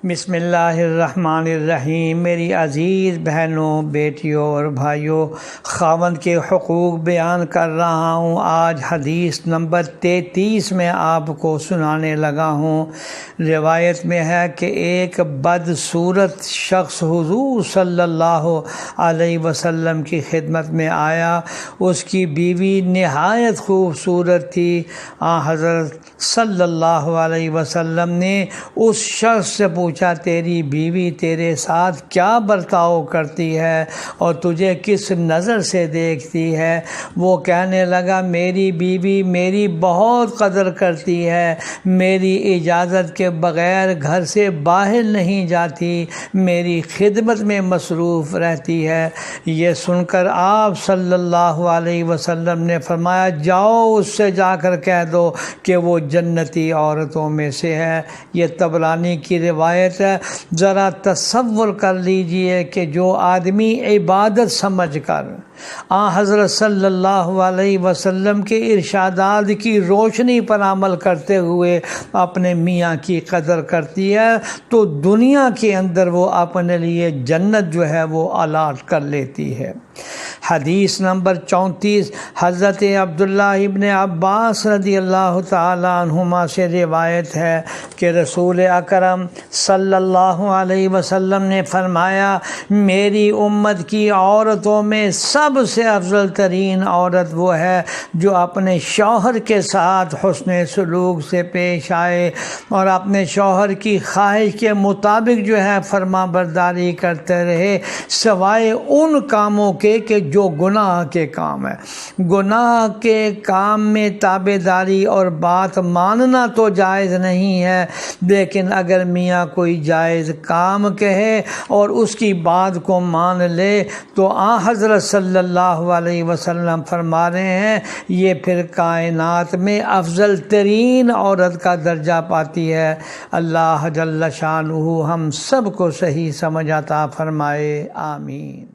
بسم اللہ الرحمن الرحیم۔ میری عزیز بہنوں، بیٹیوں اور بھائیوں، خاوند کے حقوق بیان کر رہا ہوں۔ آج حدیث نمبر 33 میں آپ کو سنانے لگا ہوں۔ روایت میں ہے کہ ایک بدصورت شخص حضور صلی اللہ علیہ وسلم کی خدمت میں آیا۔ اس کی بیوی نہایت خوبصورت تھی۔ حضرت صلی اللہ علیہ وسلم نے اس شخص سے پوچھا، تیری بیوی تیرے ساتھ کیا برتاؤ کرتی ہے اور تجھے کس نظر سے دیکھتی ہے؟ وہ کہنے لگا، میری بیوی میری بہت قدر کرتی ہے، میری اجازت کے بغیر گھر سے باہر نہیں جاتی، میری خدمت میں مصروف رہتی ہے۔ یہ سن کر آپ صلی اللہ علیہ وسلم نے فرمایا، جاؤ اس سے جا کر کہہ دو کہ وہ جنتی عورتوں میں سے ہے۔ یہ طبرانی کی روایت ہے۔ ذرا تصور کر لیجئے کہ جو آدمی عبادت سمجھ کر حضرت صلی اللہ علیہ وسلم کے ارشادات کی روشنی پر عمل کرتے ہوئے اپنے میاں کی قدر کرتی ہے، تو دنیا کے اندر وہ اپنے لیے جنت جو ہے وہ الاٹ کر لیتی ہے۔ حدیث نمبر 34 حضرت عبداللہ ابن عباس رضی اللہ تعالی عنہما سے روایت ہے کہ رسول اکرم صلی اللہ علیہ وسلم نے فرمایا، میری امت کی عورتوں میں سب سے افضل ترین عورت وہ ہے جو اپنے شوہر کے ساتھ حسن سلوک سے پیش آئے اور اپنے شوہر کی خواہش کے مطابق جو ہے فرما برداری کرتے رہے، سوائے ان کاموں کے کہ جو گناہ کے کام ہے۔ گناہ کے کام میں تابع داری اور بات ماننا تو جائز نہیں ہے، لیکن اگر میاں کوئی جائز کام کہے اور اس کی بات کو مان لے تو حضرت صلی اللہ علیہ وسلم فرما رہے ہیں، یہ پھر کائنات میں افضل ترین عورت کا درجہ پاتی ہے۔ اللہ جل شانہ ہم سب کو صحیح سمجھ عطا فرمائے، آمین۔